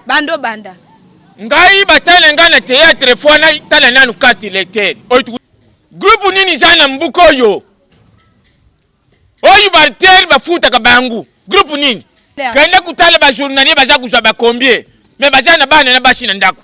Bando banda. Ngai batale ngana théâtre fona tala nanu kati lecteur. Groupe nini jana mbuko yo. Oyu bartel bafuta kabangu. Groupe nini? Kanda kutala ba journalier baza kuzwa ba combien. Mais bazana bana na bashina ndako.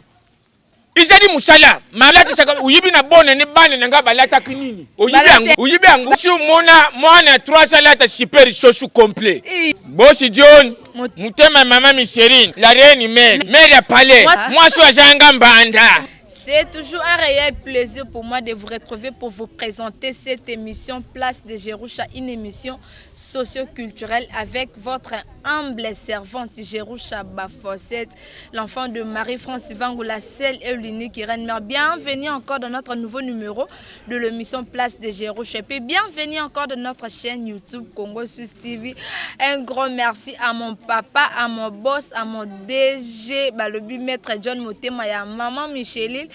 Izali musala, malati saka uyibi na bone ne bana nga balata kinini. Uyibi angu. Shu mwana 3 salata super sosu complet. Bosi John, mutema mama Micheline, la reine mère ya palais. Moi so ajanga mbanda. C'est toujours un réel plaisir pour moi de vous retrouver pour vous présenter cette émission Place de Jerusha, une émission socio-culturelle avec votre humble servante Jerusha Bafosset, l'enfant de Marie-France Vangou, la seule et l'unique reine mère. Bienvenue encore dans notre nouveau numéro de l'émission Place de Jerusha. Et puis bienvenue encore dans notre chaîne YouTube Congo Suisse TV. Un grand merci à mon papa, à mon boss, à mon DG, le maître John Motema et à maman Micheline.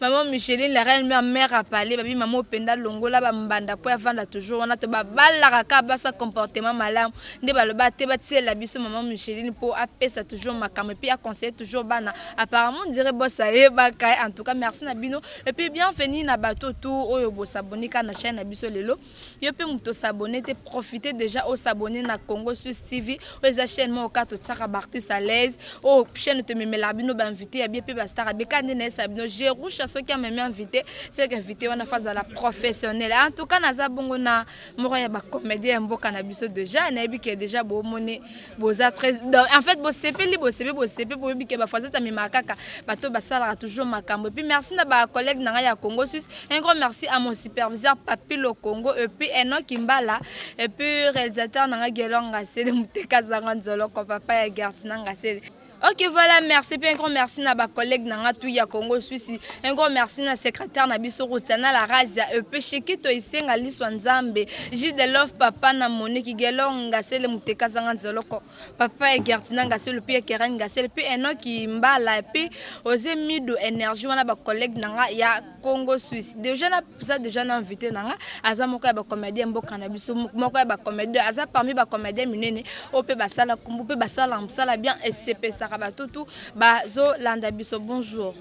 Maman Micheline, la reine mère a parlé, babi maman Penda Longola, bambanda pour vendre toujours. On a te babalaraka basa comportement malam. Ne baloba te batie la biso maman Micheline pour appeler ça toujours ma cam et puis à conseiller toujours bana. Apparemment on dirait bossa e bakay. En tout cas merci Nabino et puis bienvenue na bateau tout oyo bo s'abonner ka na chaîne Nabiso lelo. Yo pe muto s'abonner te profiter déjà au s'abonner na Congo Suisse TV. Aux chaîne mo ka to tsaka artiste à l'aise. Au chaîne te meme la bino ba invité ya bien pe ba star be ka ne sabino Jerusha ceux qui a même invité, c'est qu'invité on a phase à la professionnelle. En tout cas naza bongo na moroya ba comédien mboka na biso déjà na bi que déjà bo moné boza très en fait bo sepeli bo bi que ba phase ta mema kaka bato ba sala toujours makambo. Et puis merci na ba collègue na ya Congo Suisse. Un grand merci à mon superviseur Papi le Congo et puis Enoch Kimbala et puis réalisateur na Gelonga c'est le muteka zanga nzolo ko papa ya Gertina ngasele. Ok voilà, merci puis un grand merci na ba collègue na tout ya Congo Suisse. Un grand merci na secrétaire na biso Routiana la Razia et puis Chikito isenga liswa Nzambe. J de love papa na Monique Gelonga c'est le muteka zanga nzoloko. Papa et Gertina ngasele puis Keren ngasele puis Enoch Mbala et puis Ose Mido énergie wana ba collègue na ya Congo Suisse. Déjà na ça déjà na invité na aza moko ya ba comédien mboka na biso moko ya ba comédien aza parmi ba comédien minene o pe basala kumbu pe basala msala bien SCP ça Tout bazo landa biso bonjour.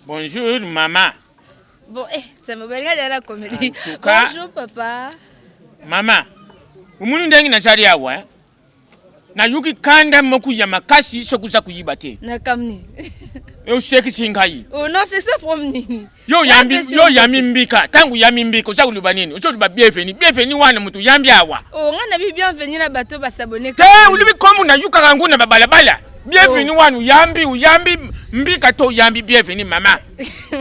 Bonjour maman. Bon ça me benga de la comédie. Bonjour papa. Mama. Umuni ndengi na jari awa. Na yuki kanda moku ya makasi sokuza kuyiba te. Na kamni. Yo sheki singai. Oh non c'est ça pour nini. Yo yami mbika. Tangu yami mbika uza kuluba nini? Uzo luba bienvenue wana mutu yambi awa. Oh ngana bi bienvenue na bato ba s'abonner. Te ulibi kombu na yuka kangu na babalabala. Bienvenue wanu uyambi mbika to yambi bienvenue mama. Et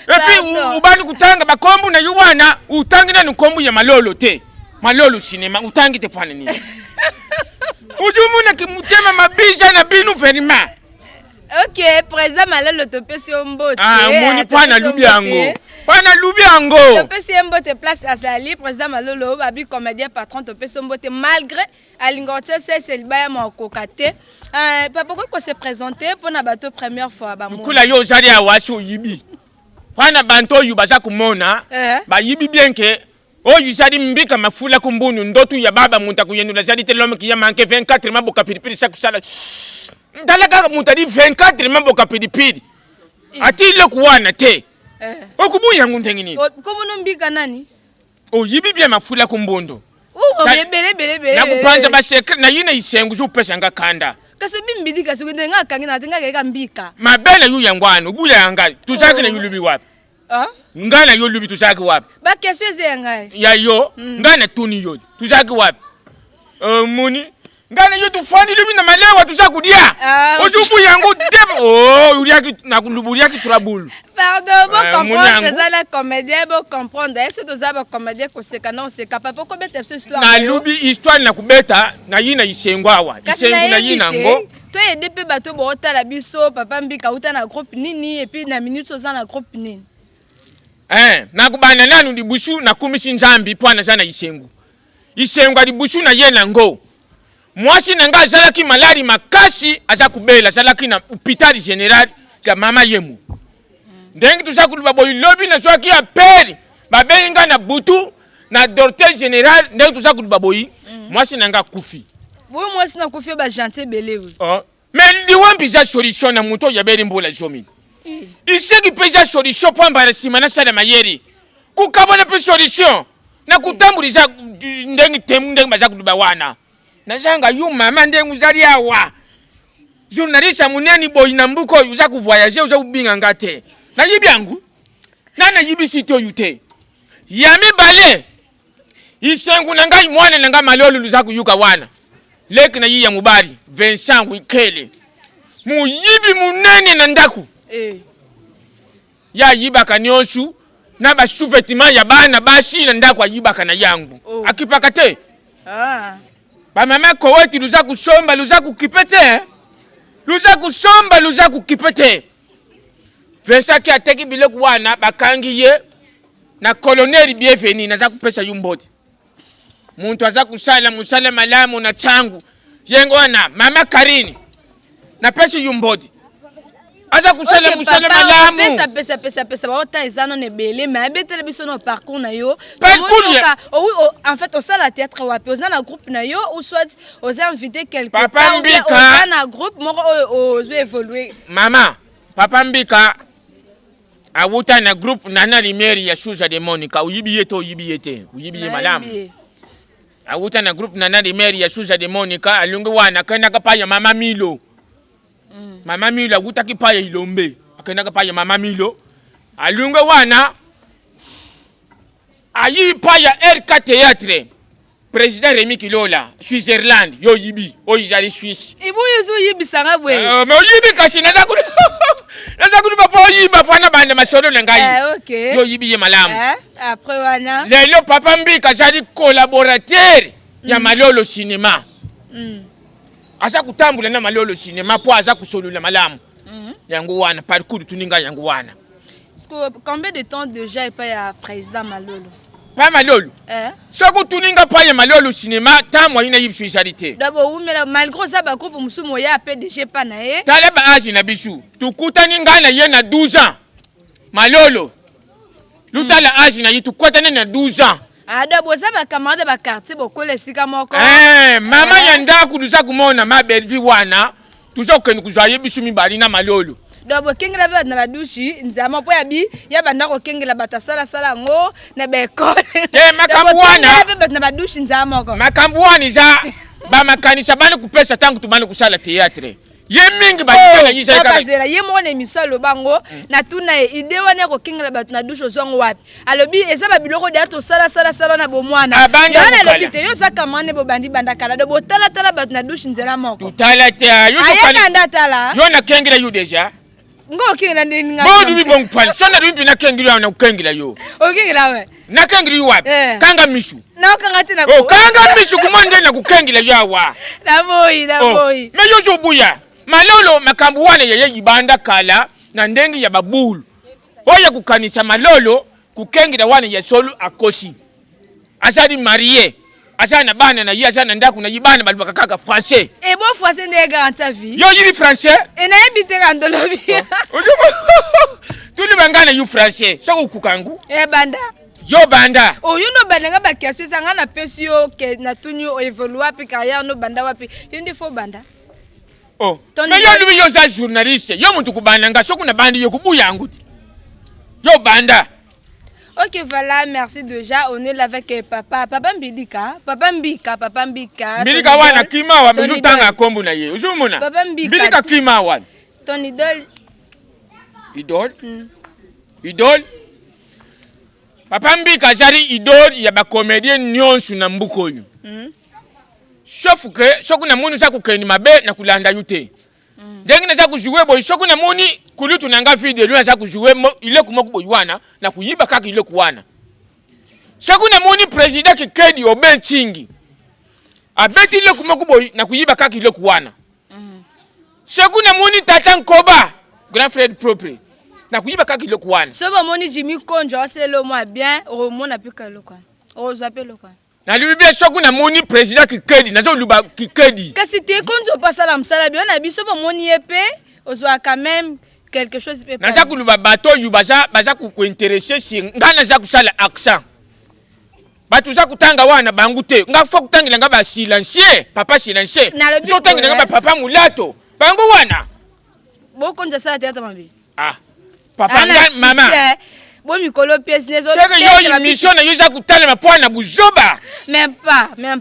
puis ubani kutanga bakombu na yuwana utangi na nukombu ya malolo te. Malolo cinema utangi te pana nini. Ujumuna kimutema mabija na binu verima. Ok, présent malolo to pesi ombote. Ah moni pana lubi ango. Pana lubi ango. To pesi ombote place à Sali, président malolo babi comédien patron to pesi ombote malgré alingote c'est libaya mokokate. Papa ko se présenter pour na bateau première fois ba mo. Kula yo zali awaso yibi. Pana banto yu baza kumona ba yibi bien que o yu zali mbika mafula kumbunu ndotu ya baba munta kuyenula zali te l'homme qui a manqué 24 maboka pilipili sakusala. Ndalaka mutadi 24 maboka pilipili. Ati ile kuwana te. Okubu yangu ntengini. Komo mbika nani? O yibi bien mafula kumbondo. Oh bele. Na kupanja ba secret na yina isengu zo pesa nga kanda. Kaso bimbidi kaso ndenga kangina tenga keka mbika. Mabele yu yangwana ubula yanga tuzaki na yulubi wapi? Ngana yulubi tuzaki wapi? Ba keswe ze ngai. Ya yo ngana tuni yo tuzaki wapi? Muni ngana yo tufandi lubi na malewa tuzakudia. Ojubu yangu debo. Oh uriaki na kuluburiaki turabulu. Pardon, bon comprendre ça la comédien bon comprendre. Est-ce que tu as comédien ko seka non seka papa ko beta histoire. Na lubi histoire na kubeta na yina isengwa wa. Isengu na yina ngo. Toi et depuis bateau bo otala biso papa mbika uta na groupe nini et puis na minute oza na groupe nini. Na kubana nanu ndi bushu na kumisi nzambi pwana sana isengu. Isengu ali bushu na yena ngo. Mwasi nanga zalaki malari makasi aza kubela zalaki na hôpital général ya mama yemu. Ndengi tuzakuliba boy lobby na swaki ya peri babenga na butu na docteur général ndengi tuzakuliba boy mwasi nanga kufi. Oui moi sina kufi ba gentil belé. mais liwambi za solution na muto ya beri mbola zomi iseki pesa solution pamba na simana sala mayeri kukabona pe solution na kutambuliza ndengi temu ndengi baza kuduba wana na zanga yu mama ndengu zali awa journaliste muneni boy na mbuko uza kuvoyager uza kubinga ngate na yibi yangu nana yibi sito yute yami bale isengu nanga mwana nanga malolo luza kuyuka wana leki na yiya mubari Vincent Wikele muyibi munene na ndaku ya yiba kanyosu na ba sous-vêtements ya bana bashi na ndaku yiba kana yangu akipakate ba mama ko wetu luza kusomba luza kukipete luza kusomba luza kukipete Vincent ki ateki bileku wana bakangiye na colonel bienveni na za kupesa yumboti muntu aza kusala musala malamu na changu yengo wana mama Karini na pesa yumboti aza kusala musala malamu pesa ba ezano ne belé mais betele biso no parcours na yo en fait au sala théâtre wapi oza na groupe na yo ou soit oza invité quelque part oza na groupe moko ozo évoluer mama papa Mbika awuta na groupe nana limeri ya Suza de Monica uyibiye to uyibiye malamu awuta na groupe nana limeri ya Suza de Monica alungu wana kana kapaya mama Milo mama Milo awuta kipaya Ilombe akenda kapaya mama Milo alungu wana ayi paya RK Théâtre président Rémi Kilola Switzerland yo yibi oyizali Suisse ibu yuzu yibi sanga bwe mais oyibi kasi naza kudu papa oyiba pana bande masolo ngai okay yo yibi ye malamu après wana lelo papa Mbika zali collaborateur ya Malolo Cinéma aza kutambula na Malolo Cinéma po aza kusolula malamu yangu wana parcours tuninga yangu wana combien de temps déjà pas ya président Malolo pas Malolo soko tuninga pa ya Malolo Cinéma tamwa ina yibi spécialité d'abord malgré ça ba groupe musumo ya PDG pa na ye tala ba aji na bisu tukutani ngana ye na 12 ans Malolo lutala aji na yitu kwatane na 12 ans d'abord ça ba camarade ba quartier bokole sika moko mama yanda kuduza kumona mabelvi wana tuzoke nkuzwa yebisu mibali na Malolo donc kengela ba na badushi nzama po ya bi ya banda ko kengela batasala sala ngo na be ekole makambu wana na badushi nzama ko makambu wana za ba makanisa bana kupesa tangu tumana kusala théâtre ye mingi ba na yisa ka bazela ye mo na misalo bango na tuna ide wana ko kengela bat na dusho zongo wapi alobi eza ba biloko de ato sala na bomwana yana lobite yo saka mane bo bandi banda kala do botala bat na dushi nzela moko tutala te yo kala yo na kengela you deja ngo kengela ndini nga bo dubi bon pan sona dubi na kengela na kengela yo okengela we na kengela you wapi kanga mishu na kanga tina ko kanga mishu kumande na kukengela yawa na boy me yo zo buya Malolo makambu wana yeye yibanda kala na ndengi ya babulu oya kukanisa Malolo kukengela wana ya solo akosi asadi marié asana bana na ye asana ndaku na yibana bali bakaka français bo français ndé garantie vie yo yibi français na yebite kandolobi tuli bangana yu français soko kukangu banda yo banda oyo no banda nga ba question sanga na pesi yo ke na tunyo evolue api carrière no banda wapi ndi fo banda mais yo lui yo za journaliste yo muntu kubanda nga soko na bandi yo kubuya nguti yo banda. Ok, voilà, merci déjà. On est là avec papa Mbika. Papa Mbika. Mbika wana kima wa mjutanga kombu na ye. Uzumuna. Papa Mbika. Mbika kima wana. Ton idole. Idole. Papa Mbika zari idole ya ba comédien nyonsu na mbuko yu. Sauf que soku na muni saku kendi mabe na kulanda yute. Dengi na saku jouer boy soku na muni kulutu nanga video na saku jouer ile kumoku boy wana na kuyiba kaka ile kuwana. Soku na muni president Kikedi Oben Chingi. Abeti ile kumoku boy na kuyiba kaka ile kuwana. Soku na muni Tata Nkoba grand frère propre na kuyiba kaka ile kuwana. Soba moni Jimmy Konjo c'est le moi bien au mona pika lokwa. Ozo appelle quoi. Na libia soku na moni president Kikedi nazo luba Kikedi. Kasi te konzo pasa la msala bien na biso ba moni epé ozo quand même quelque chose peut pas. Na zaku luba bato yu baza ku intéresser si ngana zaku sala accent. Batu zaku tanga wana bangute nga fo kutangila nga ba silencier papa silencier. Zo tangila nga papa mulato bangu wana bokonza sala théâtre mabe papa mama bon mikolo pièce nezo c'est que yo émission na yo za kutalema pwana buzoba même pas non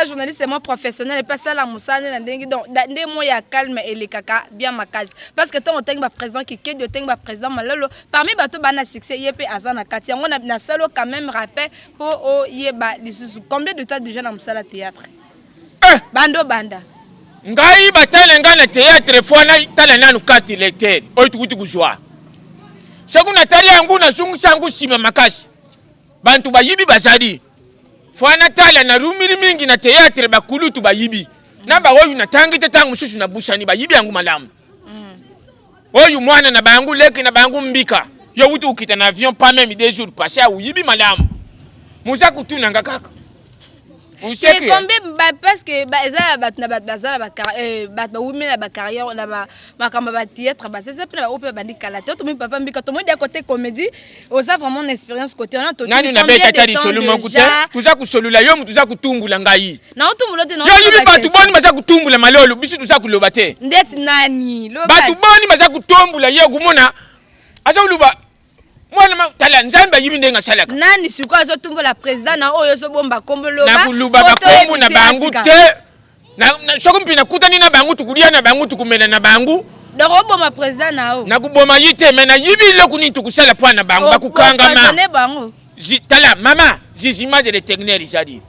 journaliste c'est moi professionnel et pas ça la musane na ndengi donc ndé mo ya calme et les kaka bien makazi parce que tant otengi ba président qui kedi otengi ba président malolo parmi bato bana succès yepé azana kati yango na salo quand même rappel pour o yeba lisusu combien de temps déjà na musala théâtre banda ngai batale ngana théâtre fona tala nanu kati lecteur oyo tukuti kuzwa seku natali yangu na zungu sangu sima makasi bantu bayibi bazali fona tala na rumiri mingi na théâtre bakulutu bayibi namba oyo natangi te tangu mususu na busani bayibi yangu malamu oyo mwana na bangu leki na bangu mbika yo wutu ukita na avion pas même 2 jours passé uyibi malamu muza kutuna ngakaka c'est combien parce que ça bazala ba wumi na ba carrière na ba makamba ba théâtre ba c'est ça pe ba ope bandi kala to mi papa mbika to monde à côté comédie oza vraiment une expérience côté on a to nani na beta tali solo makuta tuza kusolula yo mutuza kutumbula ngai na utumbula te na yo yibi batu boni baza kutumbula malolo bisu tuza kuloba te ndeti nani lo batu boni baza kutumbula ye gumona aza uluba mwana tala nzambe yibi ndenga salaka nani siko azotumbola président na oyo zo bomba kombolo na kuluba bakombu na bangu te na soko mpina kutani na bangu tukulia na bangu tukumela na bangu doko bomba président na o na kuboma yite mena yibi lokuni tukusala pa na bangu bakukanga ma tala mama jugement de l'éternel jadi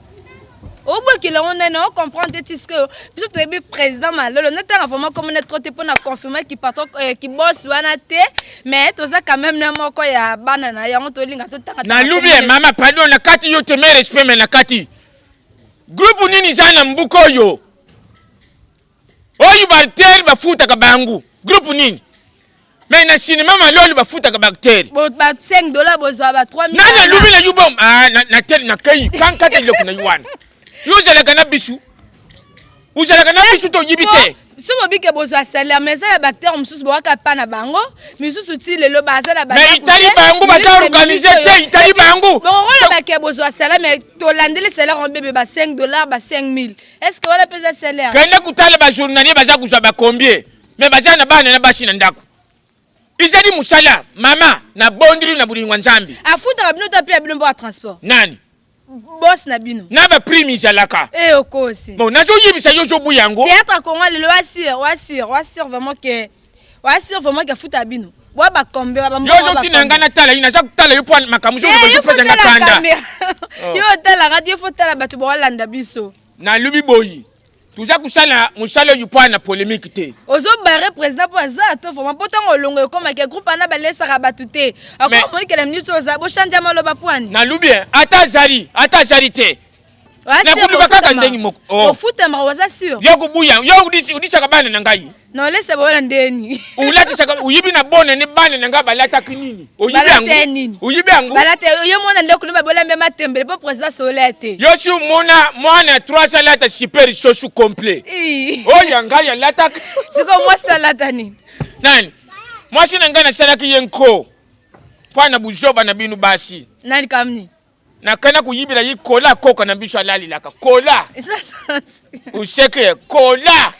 obo ki la on a comprendre tout ce que biso to ebi président malolo neta vraiment comme net trop pour na confirmer qui patron qui boss wana te mais to ça quand même na moko ya banana ya on to linga to tanga na lubi mama pardon na kati yo te me respect mais na kati groupe nini sana mbuko yo oyu balter bafuta ka bangu groupe nini mais na cinéma malolo bafuta ka bactérie ba $5 bozwa ba 3000 na lubi na yubom na tel na kai kan kata yo kuna yuana uzala kana bisu to yibite sobo bike bozwa salaire mais ça la bactérie mususu boka pa na bango misusu ti lelo bazala ba mais itali bango baza organiser te itali bango bon on la bake bozwa salaire mais to landele salaire on bebe ba $5 ba 5000 est-ce que on a pesa salaire kana kutala ba journalier baza kuzwa ba combien mais baza na bana na bashi na ndako izali musala mama na bondiri na bulingwa nzambi afuta bino to pe bino ba transport nani boss na bino na ba prime izalaka okosi bon nazo yibisa yo zo buyango théâtre konga le wasir vraiment que futa bino wa ba kombe ba yo zo tinanga na tala ina za kutala yo po makamuzo ko zo feza nga kanda yo tala radio faut tala batu bo landa biso na lubi boyi tuza kusala musalo yu po na polémique te ozo barre président po za to vraiment potango longo comme que groupe ana balesa ka batute akoma moni que la minute oza bo chanja maloba poani na lubi ata zari te na kuluba kaka ndengi moko o futa ma waza sûr yo kubuya yo udisa kabana na ngai non laisse bola ndeni ulati saka uyibi na bone ne bane na nga balata kinini uyibi yangu balate yo mona ndeko kuliba bola mbe matembele po président solete yo si mona 300 lata super sosu complet oh yanga ya lata siko moi sta lata ni nani moi si nanga na salaki yenko pana buzoba na binu basi nani kamni na kana kuyibira yi kola koka na biso alali laka kola useke kola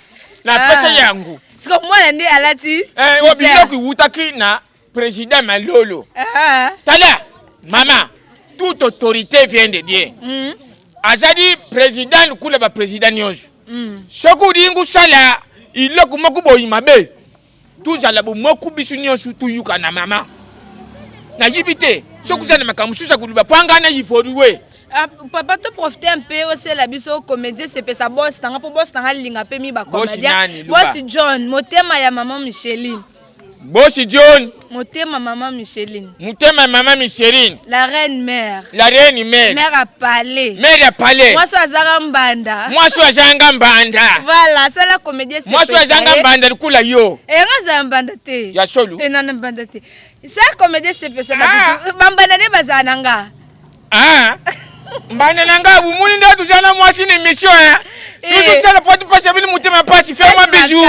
na pesa yangu siko mwana ndi alati obizo kuwutaki na président malolo tala mama toute autorité vient de Dieu azadi président kula ba président nyonso soku dingu sala iloko moko boyimabe tuzala bo moku bisu nyonso tuyuka na mama na yibite soku sana makamususa kuluba panga na yiforiwe papa to profiter un peu aussi la biso comédie c'est pe sa boss tanga po boss tanga linga pe mi ba comédien boss John motema ya maman Micheline boss John motema maman Micheline maman Micheline la reine mère mère à palais moi so azanga mbanda voilà ça la comédie c'est moi so azanga mbanda kula yo nga mbanda te ya solo nana mbanda te ça comédie c'est pe ça bambana ne bazananga mbana nanga bumuni ndo tuzana mwasi ni mission tout ça le pot passer bili mutema passe fais-moi bisous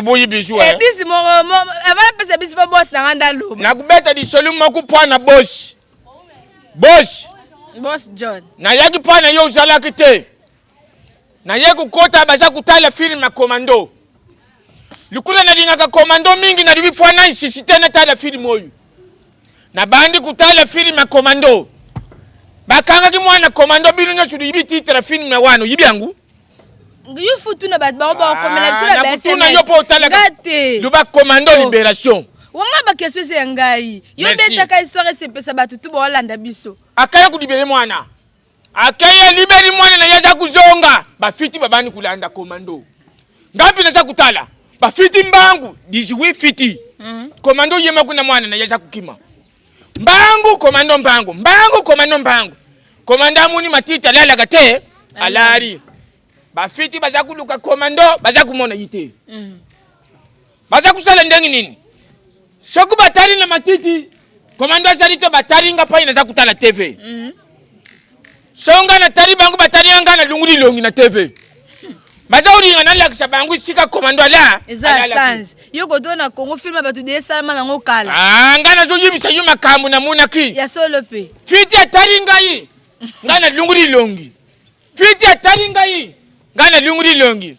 boyi bisous bisi mo avant passer bisi fo boss na nganda lo na kubeta di solu moko pana boss John na yaki pana yo uzala kite na ye kukota baza kutala film ya Commando. Lukula na lingaka Commando mingi na libifwa na insisite na tala film oyu. Na bandi kutala film ya Commando. Bakanga ki mwana Commando binu nyo chudi yibi titre film na wano yibi yangu. Yu futu na ba komela biso la na kutuna yo po utala luba Commando Libération. Wanga ba keswe se ngai. Yo beta ka histoire se pesa batutu bo landa biso. Akaya kudibele mwana. Akaya liberi mwana na yaza kuzonga. Bafiti babani kulanda Commando. Ngapi na za kutala? Bafiti mbangu 18 fiti. Commando yema kuna mwana na yaza kukima. Mbangu Commando mbangu. Mbangu Commando mbangu. Komanda muni matita lala gate alari. Bafiti baza kuluka Commando baza kumona yite. Baza kusala ndengi nini? Soku batari na matiti. Commando azalite batari nga pa ina za kutala TV. Songa na tari bangu batari nga na lunguli longi na TV. Baza uri nga nalakisa bangu sika Commando ala. Eza sans. Yoko dona Congo film batu de salama na ngokala. Nga na zo yibisa yuma kamu na munaki. Ya solo pe. Fiti atari nga yi. Nga na lunguli longi. Fiti atari nga yi. Nga na lunguli longi.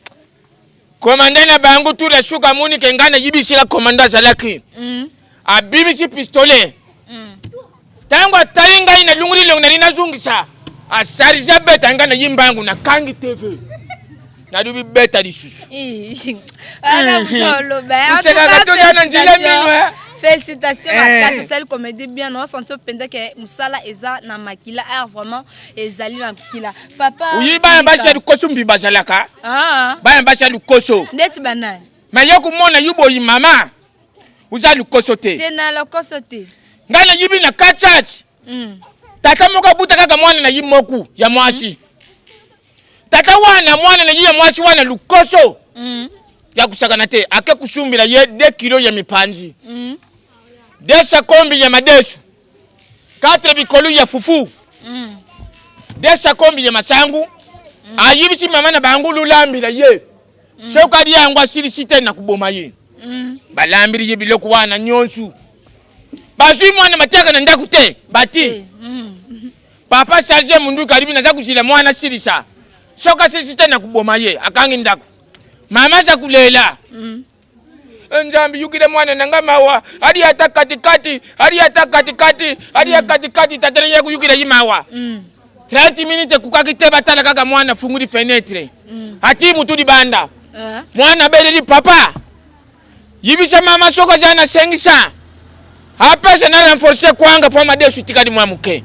Commando na bangu tu la shuka muni ke nga na yibisa Commando azalaki. Abimisi pistolet. Tango atari nga yi na lunguli longi na lina zungisa. Asarija beta nga na yimbangu na kangi TV. Na dubi beta di susu. Ana mtolo ba. Félicitations à Casse Social Comédie bien on senti penda que musala eza na makila air vraiment ezali na makila. Papa. Oui ba mbasha lukoso mbi bazalaka. Ba mbasha lukoso. Ndeti banani. Ma yoko mona yubo yi mama. Uza lukoso te. Tena lukoso te. Ngana yibi na kachach. Tata moka buta kaka mwana na yimoku ya mwasi. Tata wana mwana na yiya mwasi wana lukoso. Ya kusakana te ake kusumbila ye 2 kilo ya mipanji. 2 kombi ya madesu. 4 bikolu ya fufu. 2 kombi ya masangu. Ayibisi mama na bangu lulambila ye. Soka dia yangu asili site na kuboma ye. Balambiri ye biloko wana nyonsu. Bazui mwana mateka na ndaku te bati. Papa charge mundu karibi na za kusila mwana silisa. Soka sisite na kuboma ye akangi ndaku. Mama za kulela. Njambi yukile mwana nanga mawa. Hadi hata katikati. Hadi hata katikati. Hadi hata katikati. Tatele yeku yukile yimawa. 30 minutes kukakite batala kaka mwana funguri fenetre. Hati mutudi banda. Mwana beleli papa. Yibisa mama soka jana sengisa. Hapa se na renforcer kwanga po madesu tikadi mwamuke.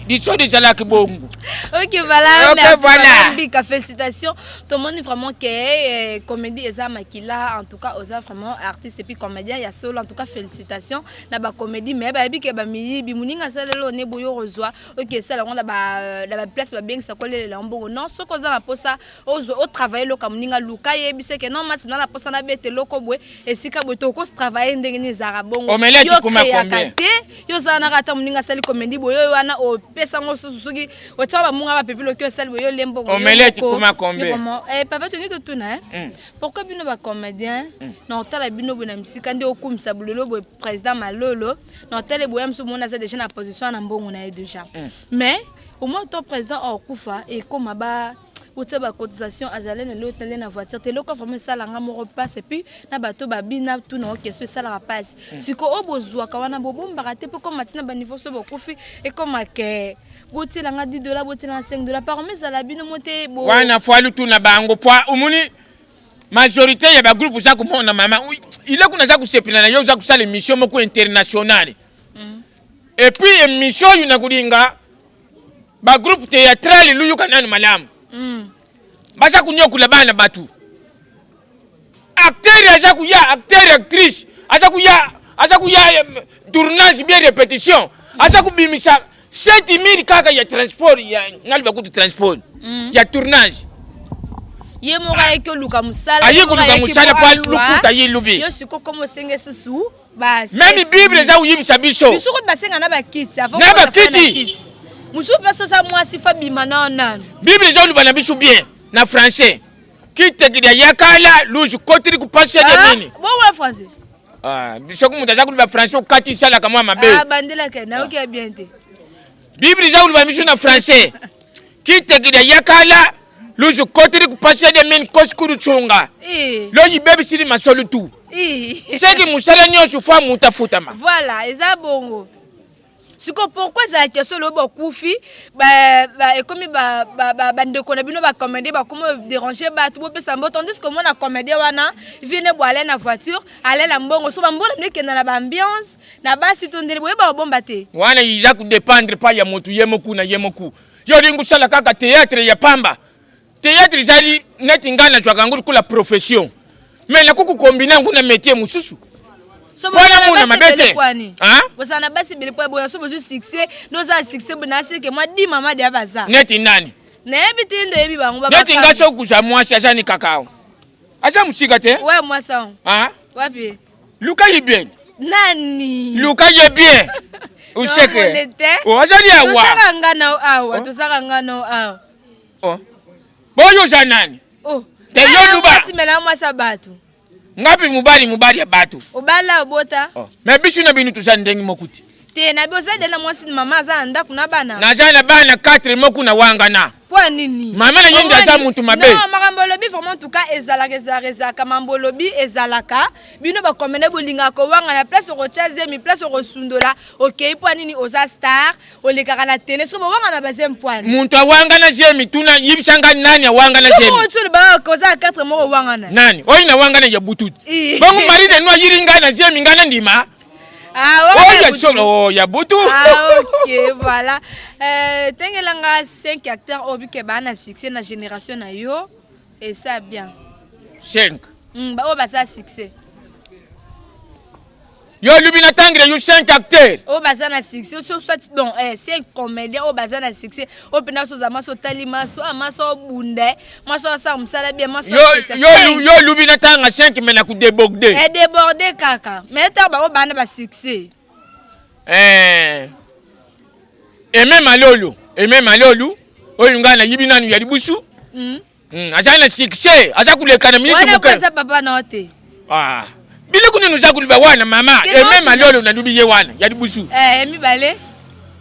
Disodi zala kibongo. Ok, voilà, merci, voilà. Bika, félicitations. Tout le monde est vraiment que comédie Eza Makila, en tout cas, Oza vraiment artiste et puis comédien, il y a solo, en tout cas, félicitations. Na ba comédie, mais bah bika ba mi bimuninga sala lo ne boyo rozwa. Ok, ça la on ba place ba bien ça colle les lambo. Non, ce qu'on a la posa au travail lo kamuninga luka yebise que non, mas na la posa na bete loko bwe et si ka boto ko travailler ndenge ni zarabongo. Omelette kuma combien? Yo za na kata muninga sala comédie boyo wana o pesa ngo susuki o taba munga ba pepilo que sala boyo lembo. Omelette kuma combien? Papa tu to tuna pourquoi bino ba comédien non tala bino bona misika ndi okumisa bulolo bo président Malolo non tele boya mso mona za déjà na position na mbongo na déjà mais au moins ton président okufa et comme ba uteba cotisation azalene le tele na voiture tele ko vraiment ça la ngamo repasse et puis na bato ba bina tout na que ce ça la passe siko obozwa kawana bobomba raté pe comme matina ba niveau so bokufi et comme que boti la nga $10 boti la $5 par mais la bino monte bo wana fwalu tu na bango poa umuni majorité ya ba groupe za kumona mama il a kuna za kusepina na yo za kusala mission moko internationale et puis émission yuna kulinga ba groupe théâtral luyu kanani malamu basa kunyokula bana batu acteur aza kuya acteur actrice aza kuya tournage bien répétition aza kubimisa 7000 kaka ya transport ya ngali bakutu transport ya tournage ye mora eke luka musala ayi kuluka musala pa lukuta yi lubi yo siko comme senge susu bas même bible za uyibisa biso biso ko basenga na bakiti avant na bakiti musu peso sa mwasi fa bimana nanu bible za ulubana biso bien na français kite kidia yakala luju kotiri ku passer de nini bon ouais français biso ko mutaza kuluba français kati sala kama mabe bandela ke na oki bien te bible za ulubana biso na français kite kidia yakala lusu kotiri kupasha de men koskuru chunga lo yibebi siri masolu tu seki musala nyonso fwa mutafutama voilà eza bongo siko pourquoi ça que solo bokufi comme ndeko na bino ba commander ba comment déranger ba tout pe sambo tandis que moi na commander wana vient boire na voiture aller la mbongo so ba mbona mike na ba ambiance na basi tondele boye ba bomba te wana yiza ku dépendre pas ya mutu yemoku na yemoku yo lingu sala kaka théâtre ya pamba théâtre zali neti ngana jwa kanguru kula profession mais na kuku combiner nguna métier mususu so mona mabete hein bosana basi bele po boya so bozu succès doza succès bonasi ke moi di mama de abaza neti nani na ebitindo ebi bangu baba neti ngaso kuza mwasi azani kakao aza musika te ouais moi ça hein wapi luka yebien nani luka yebien useke o azali awa to saka ngana awa oh boyo za nani oh te yo luba simela moi sa bato ngapi mubali ya batu obala obota me bisu na binu tuzana ndengi mokuti te na boza de na mwasi mama za anda kuna bana na jana bana 4 moku na wangana kwa nini mama na yenda za muntu mabe non makambolobi vraiment en tout cas ezalaka mambolobi ezalaka bino ba komene bolinga ko wanga na place ko chaze mi place ko sundola okay po nini oza star olekaka na télé so wanga na bazem point muntu awanga na jemi tuna yibisanga nani awanga na jemi ko tulu ba ko za 4 mo wanga na nani oyina wanga na ya bututi bongo maride no yiringa na jemi ngana ndima ouais, solo ya butu ok voilà tengelanga 5 acteurs obi ke bana succès na génération na yo et ça bien 5 ba o ba ça succès yo lubina tangre yo 5 acteurs o ba ça na succès so soit bon 5 comédiens o ba ça na succès o pena so zama so talima so amaso bunde maso sa msala bien maso yo lubina tanga 5 mena ku déborder déborder kaka mais ta ba o bana ba succès et même alolu oyo ngana yibina nu ya dibusu azana succès azakuleka na minute muke wana kwa papa na ote bile kuna nuzakuliba wana mama et même alolu na dubiye wana ya dibusu mi bale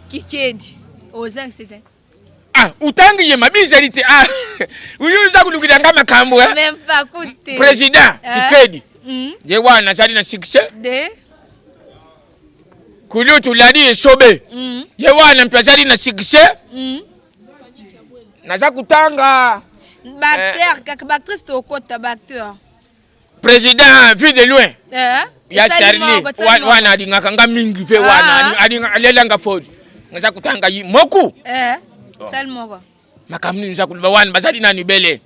kikedi ozang c'était utangi ye mabizalite uyu uzakulukida ngama kambo même pas coûter président kikedi ye wana zali na succès de kulu tuladi esobe ye wana mpazali na succès naza kutanga bacteur kaka bactrice to kota bacteur président vu de loin ya Charlie wana adingaka nga mingi fe wana adinga alelanga fodi naza kutanga yi moku sal moko makamni nza kuliba wana bazali nani bele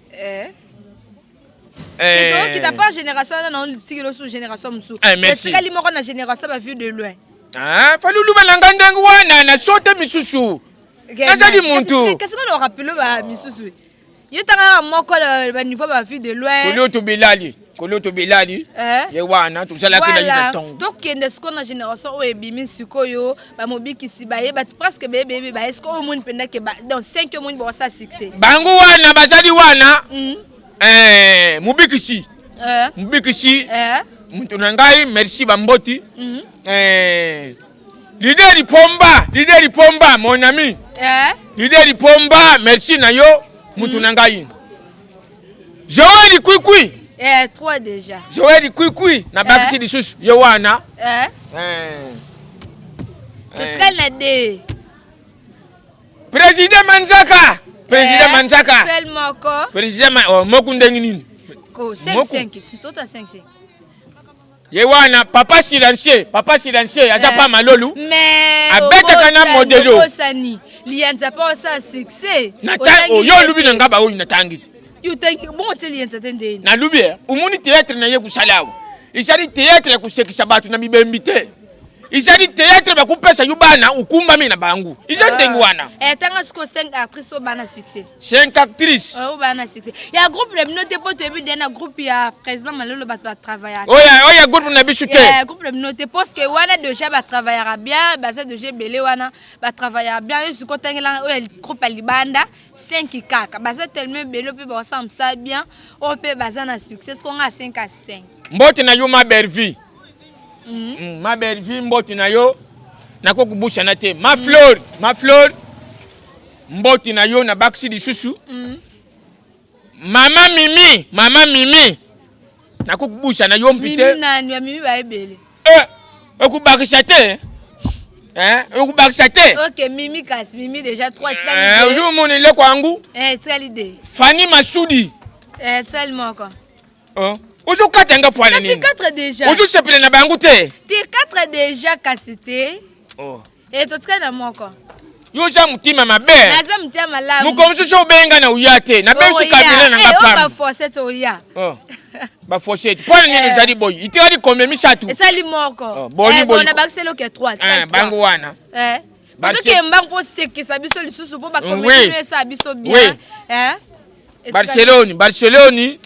et donc qui t'a pas génération non sikilo sous génération musu est-ce que limoko na génération ba vu de loin falulu balanga ndengu wana na sote misusu nazali muntu qu'est-ce qu'on rappelle ba misusu yo tanga moko ba niveau ba vu de loin koloto bilali ye wana tuzala kina yina tongo donc kende ce qu'on a génération o ebimi sikoyo ba mobikisi ba ye ba presque bebe ba est-ce que au monde penda ke ba dans 5 monde ba ça succès bangu wana bazali wana mubikisi muntu nangai merci bamboti leader pomba mon ami leader pomba merci na yo muntu nangai Joël Kwikwi 3 déjà Joël Kwikwi na bakisi lisusu yo wana Petskal na de Président Manzaka seul moko président moku ndengi nini ko 5 tota 5 ye wana papa silencieux aza pa malolu mais abetaka na modelo osani lianza pa sa succès yo lubi na ngaba oyo natangite you think bon te lianza tendeni na lubi umuni théâtre na ye kusalawo isali théâtre kusekisa batu na mibembite isali théâtre bakupesa yubana ukumba mina bangu izendengi wana tanga siko 5 actrices au bana succès 5 actrices au bana succès il y a groupe le noté pour te bien un groupe ya président malolo ba travailler oya groupe na bisu te groupe le noté parce que wana déjà ba travaillera bien ba ça déjà belé wana ba travaillera bien siko tangela groupe libanda 5 kaka ba ça tellement belé pe ba ensemble ça bien on peut bazana succès qu'on a 5 à 5 mbote na yuma bervi ma belle vie mboti na yo nako kubusha na te ma fleur mboti na yo na baksi lisusu Mama Mimi. Nakukubusha na yompite. Mimi nani wa Mimi baebele. Okubakisha te. Okubakisha te. OK, Mimi kasi Mimi déjà 3 tika. Ojo moni le kwangu. Tika l'idée. Fanny Masudi. Tika moko. Ojo katanga poana nini? C'est 4 déjà. Ojo sepele na bangu te. Ti 4 déjà kasite. To tika na moko. Yoja mutima mabe. Naza mutima malamu. Mukomso benga na uyate. Na besu kabila na ngapam. Ba forcette oya. Ba forcette. Poana nini zali boy. Itikali kombe misatu. Esali moko. Bona bakiselo ke 3. Bangu wana. Parce que mbangu po sekisa biso lisusu po ba kombe sa biso bien. Barcelone.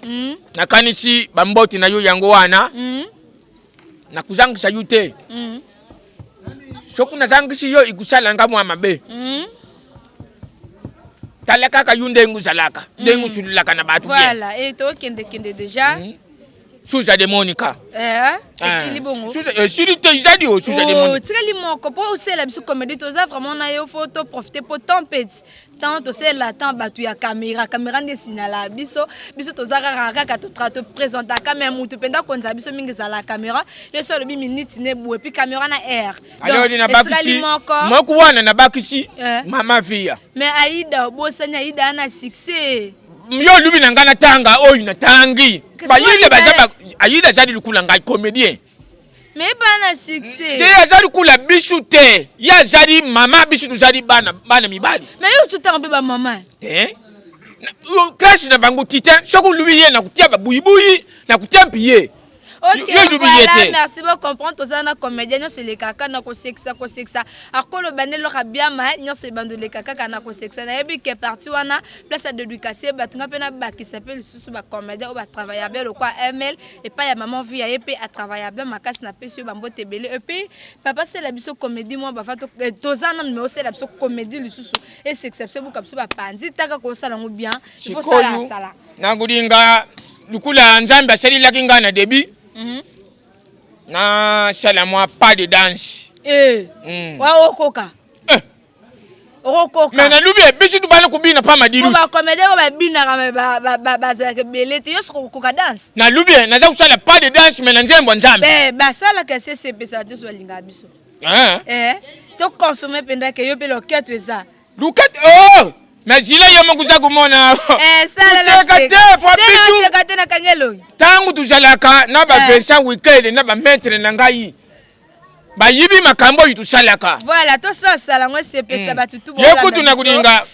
Nakanisi bamboti na yo yango wana. Na kuzangisa yute. Soku na zangisi yo ikusala ngamu amabe. Talaka ka yunde nguzalaka. Ndengu sululaka na batu bien. Voilà, et to kende déjà. Suza de Monica. Sili bongo. Sili te izadi o suza de Monica. Tili moko po osela biso comédie toza vraiment na yo photo profiter pour tempête. Tant osela tant batu ya caméra nde sinala biso toza kaka to présenter caméra mutu penda konza biso mingi za la caméra yo solo bi minute ne bu et puis caméra na air. Alors dina bakisi. Moko wana na bakisi mama via. Mais Aïda bosanya Aïda na succès. Yo lubi na ngana tanga oyo na tangi. Aïda zadi lukula ngai comédien. Mais bana succès. Te azali kula bisu te. Ya zadi mama bisu zadi bana mibali. Mais yo tuta mpe ba mama. Crash na bango titan, soko lubi ye na kutia ba buibuyi na kutia mpiye. OK, voilà, merci beaucoup comprendre tozana comédien nyonso le kaka na ko sexa akolo banelo kabiama nyonso bando le kaka kana ko sexa na yebi ke parti wana place d'éducation batunga pena ba qui s'appelle susu ba comédien ou ba travailler bien le quoi ML et pas ya maman vie ya pe a travailler bien makasi na pesio bambo tebele et puis papa c'est la biso comédie moi ba fato tozana mais aussi la biso comédie le susu et c'est exception bu kapso ba panzi taka ko sala ngo bien il faut sala na ngudinga lukula nzambe asali laki ngana debi. Na moi pas de danse. Wa okoka. Okoka. Mais na lubi bisu tubana kubina pa madiru. Ba comédie ba bina ba za ke belete yo soko koka danse. Na lubi na za kusala pas de danse mais na nzembo nzambe. Ba sala ke CCP ça de so linga biso. To confirmer penda ke yo pe loketo eza. Loketo mais il y a mon cousin kumona. Ça la sekate na kangelo. Tangu tusalaka na ba version weekend na ba maître na ngai. Ba yibi makambo yutusalaka. Voilà, to ça sala ngo sepesa batutu bo. Yoko tunakulinga.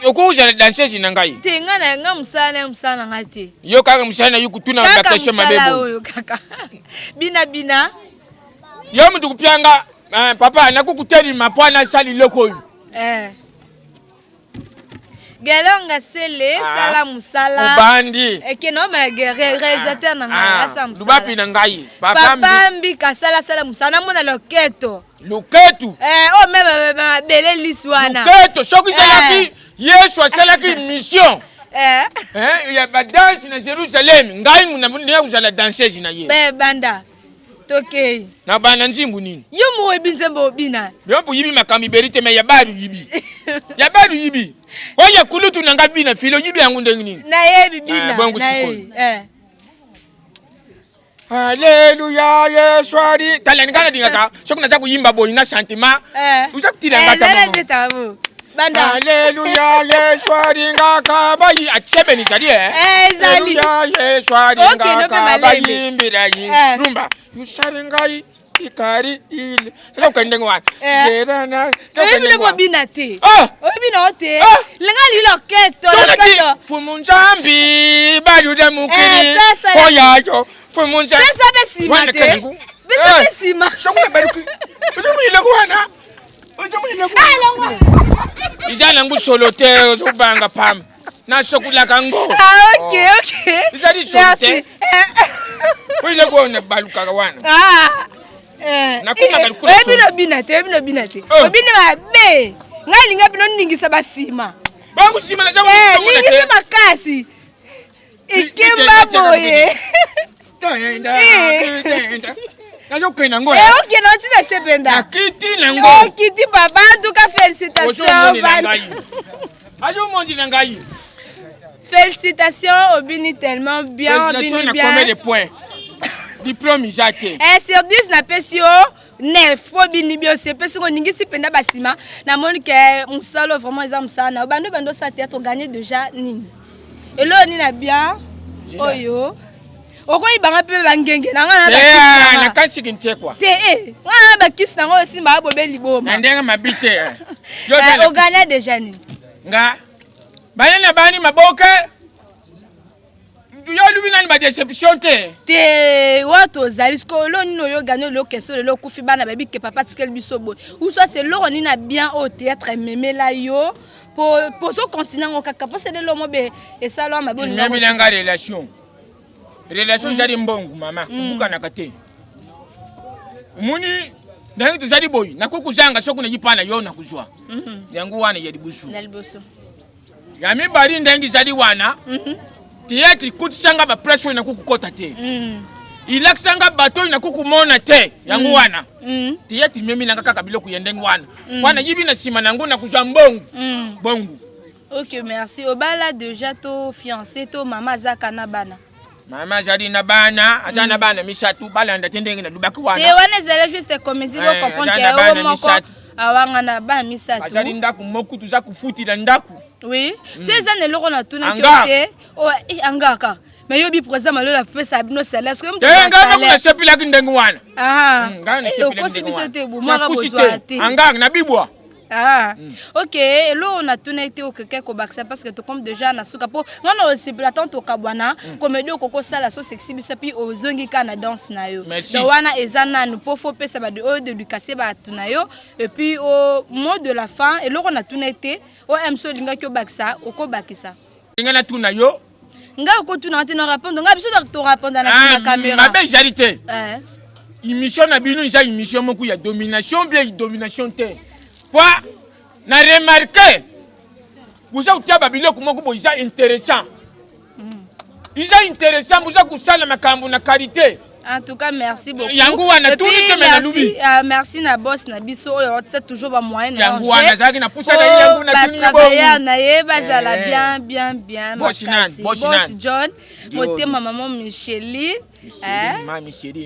Yoko uzala danseuse na ngai. Tenga na nga musana ngate. Yo kaka musana yukutuna vacation mabebo. Yo kaka. Bina. Yo mtu kupianga papa nakukuteli mapwana sali loko. Gelonga sele sala musala ubandi ekeno ma réalisateur na ngasa musala dubapi na ngai papa mbi kasala sala musala mona loketo me bele liswana loketo soki salaki Yesu asalaki mission ya ba danse na Jerusalem ngai muna uzala danseuse na ye banda toke na bana nzimbu nini yo mo ebinzembo bina yo bu yibi makami berite me ya baru yibi oya kulutu nanga bina filo yibi yangu ndengi nini na yebi bina na Hallelujah Yesu ari talani kana dingaka soko na kuyimba boy na sentiment uzakutira ngata mama banda Hallelujah Yesu ari ngaka bayi achebe ni tadi Hallelujah Yesu ari ngaka bayi mbirayi rumba yusaringai ikari ile leo kende ngwana jerana ebile ko binate obina ote lengali loketo fumunjambi balude mukiri oyayo fumunja pesa besimate pesa besima shokuna baluki ujumile kwana ijana ngusolote uzubanga pam na shokula kango okay izali sote wile kuona baluka kawana nakuma kalikula so ebino binate obine mabe ngali ngapino ningisa basima bangu sima na jangu ningisa makasi ikimba boye tenda nayo kena ngoya okay na tina sependa nakiti nango kiti papa en tout cas félicitations ayo mondi na ngai Félicitations, Obini tellement bien. Félicitations, on a combien de points? Diplôme, Isaac. Sur 10, na pesio 9. Obini bien, c'est parce qu'on n'y a pas basima. Na moni que musalo vraiment exemple ça. Na bando ça théâtre gagné déjà ni. Et là on a bien. Oyo. Oko ibanga pe bangenge na ngana na kasi kinche kwa. Te ngana ba kiss na ngo simba bobe liboma. Ndenga mabite. O gagné déjà ni. Nga. Bana na bani maboke. Yo lubi nani ba déception te. Te wato zalisko lo nino yo gagné le keso le kufi bana baby ke papa tikel biso boy. Ou soit c'est lo ni na bien au théâtre mémé la yo pour ce continent au kaka pour c'est de l'homme be et ça lo maboni. Même langa relation. Relation jari mbongo mama kubuka na kate. Muni ndangi tuzali boy nakukuzanga soko na yipana yo nakuzwa. Yangu wana yadi busu. Naliboso. Yami bari ndangi zali wana. Théâtre kutisanga ba pressure na kukukota te. Ilaksanga bato na kukumona te yangu wana. Théâtre memi nanga kaka biloko yendengi wana. Wana yibi na sima nangu na kuzwa mbongo. Bongo. OK, merci. Obala déjà to fiancé to mama zaka na bana. Mama jadi na bana, aja na bana misatu balanda tendenge na lubaki wana. Te wana zele juste comédie bo comprendre que o moko awanga na bana misatu. Ajali ndaku moku tuza kufuti na ndaku. Oui, c'est ça ne loko na tuna kyote. Oh angaka. Mais yo bi président malola pesa bino céleste comme tu sais. Ngana kuna sepila kindengu wana. Ngana sepila kindengu wana. Biso te bu mwaka bozwa te. Angaka na bibwa. OK, là on a tourné été au quelque boxe parce que comme déjà na suka po on aussi platon to kabwana comédie koko sala so sexy biso puis ozongi kana danse na yo. Donc wana ezana nous po faut pesa ba de casser ba tunayo et puis au mot de la fin et là on a tourné été au MSO linga kyo baksa oko bakisa. Linga na tunayo nga ko tuna te na répondre nga biso to répondre na caméra. Ma belle charité. Émission na bino isa émission moko ya domination bien domination te. Quoi? Na remarqué. Vous avez tia babilo kumoko bo isa intéressant. Isa intéressant vous avez kusala makambo na qualité. En tout cas merci beaucoup. Yangu wana tout le temps na lubi. Merci na boss na biso oyo c'est toujours ba moyen na. Yangu wana zaki na poussa na yangu na tuni bo. Travailler na ye bazala bien. Boss John, motema maman Micheli.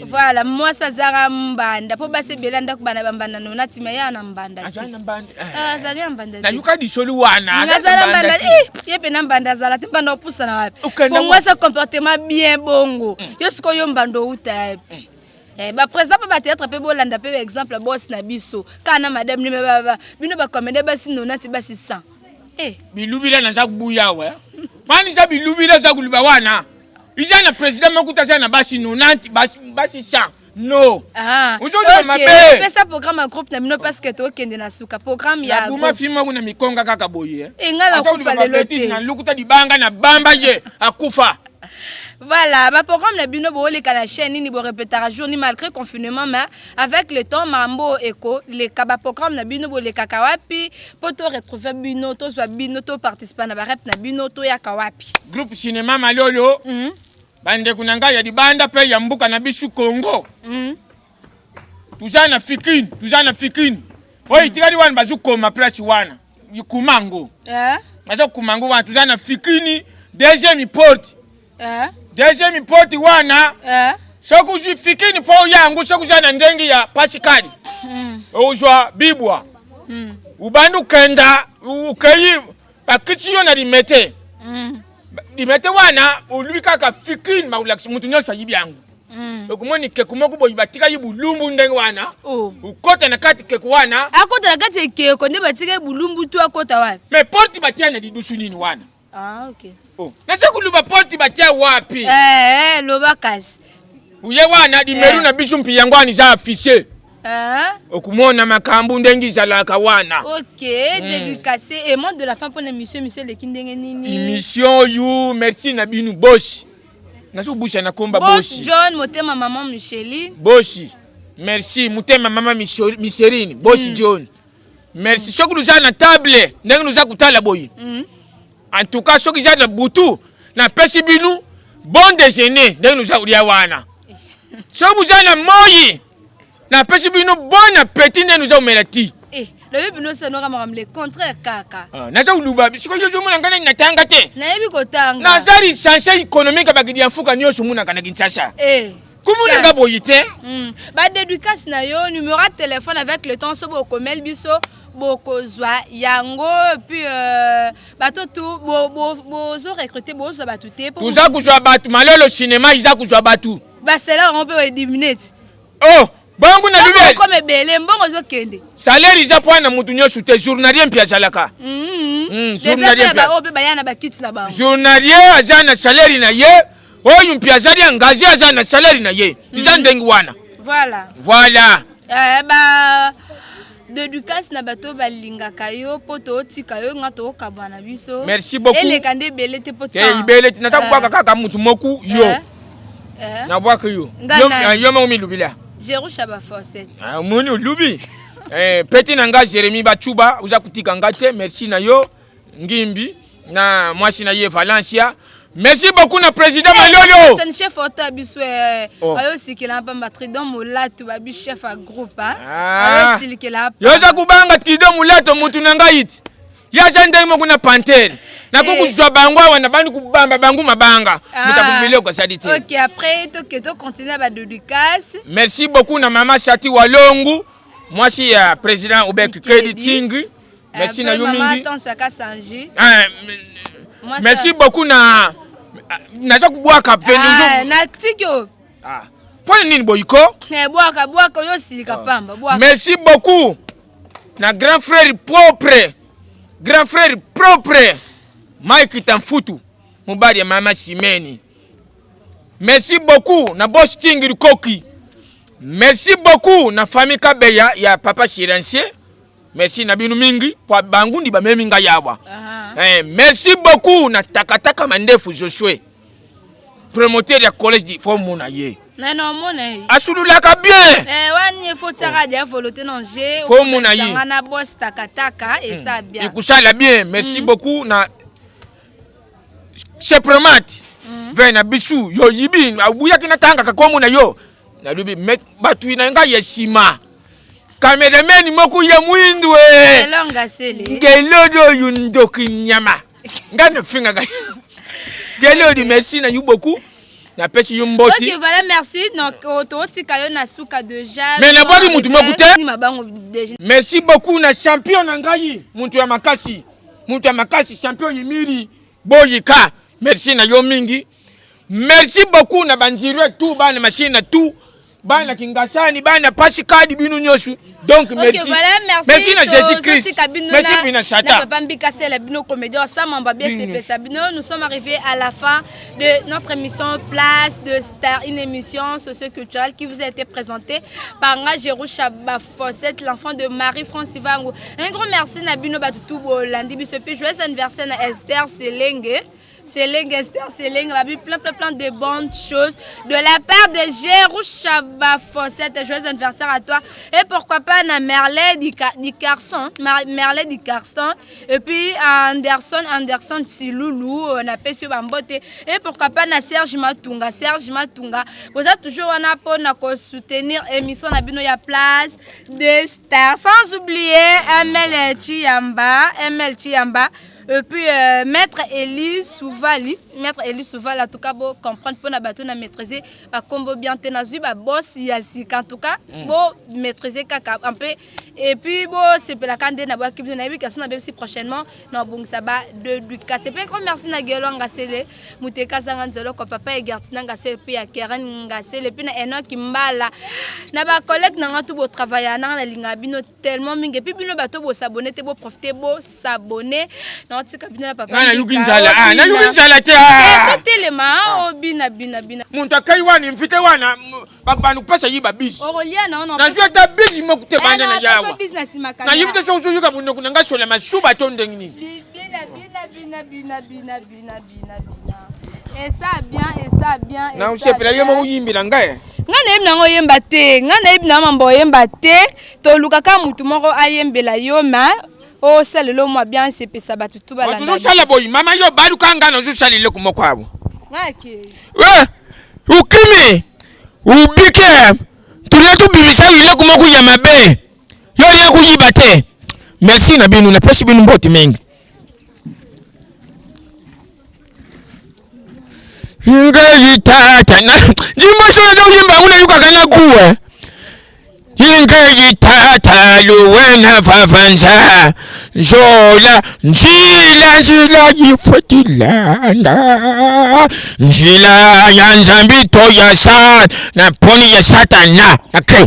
Voilà, moi ça zara mbanda po base belanda ku bana bambanda nona timaya na mbanda. Ajana mbanda. Zali mbanda. Na yuka di soli wana. Ngazala mbanda. Yepe na mbanda zala timbanda opusa na wapi. Pour moi ça comportement bien bongo. Yo siko yo mbando uta. Ba président ba théâtre pe bolanda pe exemple boss na biso. Kana madame ni ba bino ba comédie ba sinona ti ba 600. Bilubila na za kubuya wa. Mani za bilubila za kuliba wana. Iza na président makuta sana basi 90 basi 100. No. Aujourd'hui mabe. Pesa programme groupe na bino parce que to kende na suka programme ya. Buma filma kuna mikonga kaka boye. Ngala kufa lelo te. Na lukuta dibanga na bamba ye akufa. Voilà, bah programme na bino bo le kana chaîne ni bo répétera journée malgré confinement mais avec le temps mambo éco les kaba programme na bino bo le kakawapi poto retrouver bino to soit bino to participer na ba rep na bino to ya kawapi. Groupe cinéma malolo. Bande kunanga ya dibanda pe ya mbuka na bisu Congo. Tuzana fikini. Oyi tikadi wana bazuko ma place wana. Yikumango. Bazo kumango wana tuzana fikini deuxième porte. Deuxième porte wana. Soku fikini po yangu soku jana ndengi ya Pascal. Ojwa bibwa. Ubandu kenda ukayi pakiti yo na limete. Limete wana ulubika ka fikini maulaksi mutu nyonso yibi yangu. Okumoni keku moko boyi batika yibulumbu ndengi wana. Ukota na kati keku wana. Akota na kati keku nde batika yibulumbu tu akota wapi? Me porte batia na didusu nini wana. OK. Nasa kuluba porte batia wapi? Loba kasi. Uye wana dimeru na bisu mpi yangwani za affiché. Okumona makambu ndengi zalaka wana. OK, dédicacé et monde de la fin pour l'émission monsieur le kindenge nini. Émission you merci na binu boss. Nasu busha na komba boss. Boss John motema maman Micheli. Boss. Merci motema maman Micheline, boss John. Merci shokulu za na table ndengi nuza kutala boyi. En tout cas soki za na butu na pesi binu bon déjeuner ndengi nuza ulia wana. Sobu za na moyi na pesi bino bon appétit ndengi nuza umelati. Le bino se no kama le contraire kaka. Naza uluba bisiko yo mona ngana natanga te. Na yebi kotanga. Nazari sanse économique bagidi amfuka nyoso muna kana Kinshasa. Comment on a boyité? Bah d'éducation na yo numéro de téléphone avec le temps sobo komel biso boko zwa yango puis bato tout bo zo recruter bo zo batuté pour tout ça ku zwa batu malolo cinéma isa ku zwa batu. Bah c'est là on peut diminuer. Oh, bangu na bibe. Comme belé mbongo zo kende. Salaire isa poana mutu nyoso te journalier mpia zalaka. Journalier ba obe bayana ba kit na ba. Journalier azana salaire na ye. Oyu mpia zali engagé azana salaire na ye. Isa ndengi wana. Voilà. Bah d'éducation na bato balinga kayo poto otika yo ngato kabana biso. Merci beaucoup. Et les kande belé te poto. Belé nataka kwa kaka mutu moku yo. Na bwaka yo. Yo mo milubila. Jerusha ba Fosset. Moni lubi. Petit nanga Jérémy Bachuba uza kutika ngate merci na yo ngimbi na mwasi na ye Valencia. Merci beaucoup na président Malolo. C'est chef ota biswe ayo sikela pa matridon molatu ba bi chef a groupe ayo sikela. Yo za kubanga tridon molatu mutu nanga it. Ya jande mo kuna pantel. Na kukuzwa bangwa wana bandi kubamba bangu mabanga. Mutakumbile kwa sadite. OK, après to continuer ba dédicace. Merci beaucoup na mama Shati Walongu. Moi si ya président Obek Kedi Tingi. Merci na yo mingi. Maman Tansaka Sanji. Merci beaucoup na naza kubwaka venuzo. Na tikyo. Pone nini boyiko? Bwaka yo silika pamba bwaka. Merci beaucoup na grand frère propre. Grand frère propre. Mike Tamfutu. Mubari ya mama Simeni. Merci beaucoup na boss Tingiri Koki. Merci beaucoup na famille Kabeya ya papa Chirensie. Merci na binu mingi kwa bangundi ba meminga yawa. Merci beaucoup na takataka mandefu Josué. Promoteur ya collège di Fomuna ye. Non mona. Asululaka bien. Wani faut tara dia volonté non j'ai. Fomuna ye. Na boss takataka et ça bien. Ikusala bien. Merci beaucoup na Chepromat. Vena bisu yo yibi abuya kinatanga kakomuna yo. Na lubi batu inanga yesima. Cameraman moku ya mwindu Elonga sele. Gelodo yundoki nyama. Ngane finga ga. Gelodi merci na yu beaucoup. Na pesi yumboti. OK, voilà, merci. Donc ototi kayo na suka déjà. Mais na bori mutu mokute. Merci beaucoup na champion na ngai. Muntu ya makasi. Muntu ya makasi champion yimiri boyika. Merci na yo mingi. Merci beaucoup na banjirwe tout bana machine na tout. Bana kingasani bana pasikadi binu nyosu. Donc merci. OK, voilà, merci. Merci na Jésus-Christ. Merci bina chata. Na papa mbika sela bino comédien ça mamba bien c'est Sabino. Nous sommes arrivés à la fin de notre émission Place de Star, une émission socio-culturelle qui vous a été présentée par Jerusha Fosset, l'enfant de Marie-France Ivango. Un grand merci na bino batutu bolandi biso pe joyeux anniversaire na Esther Selenge. Esther Selenge, plein de bonnes choses de la part de Jerusha Fosset. Joyeux anniversaire à toi. Et pourquoi pas na Merlet di Carson, et puis Anderson Tsiloulou, on a Pessio Bambote, et pourquoi pas na Serge Matunga. Vous êtes toujours en apport na soutenir émission na bino ya Place de Star. Sans oublier ML Chiamba. Et puis maître Elie Souvali en tout cas bon comprendre pour na bateau na maîtriser ba combo bien tenazu ba boss yasika en tout cas bon maîtriser kaka un peu et puis bon c'est pour la candé na ba qui na éducation na aussi prochainement na bon ça ba de c'est pas grand merci na gelo ngasele muteka sanga nzelo ko papa et gartina ngasele puis ya Keren ngasele puis na Enoch Kimbala na ba collègue na ngatu bo travailler na linga bino tellement mingi puis bino bateau bo s'abonner te bo profiter bo s'abonner na tika bino papa na yukinzala na yukinzala te telema obina muntu kai wani mfite wana bakubanu pesa yiba bisi orolia na na zeta bisi mokute bande na yawa business makana na yibite so yuka mundo kunanga sola masuba tonde ngini bina et ça bien na usepela yemo uyimbira ngaye ngana yebina ngo yemba te ngana yebina mambo yemba te to lukaka mutu moko ayembela yo ma oh salelo moi bien c'est pesa batutu balanda tu sala boy mama yo balu kanga no salile kumoko abo ngake ukimi ubike tuletu bibisa ile kumoko ya mabe yo ile kuyiba te merci na binu napesi binu mboti mengi inge itata na jimbo shona uyimba unayuka kana kuwe inge itata luwena fafanza jola njila yifutilanda njila ya nzambi to ya sa na poni ya satana okay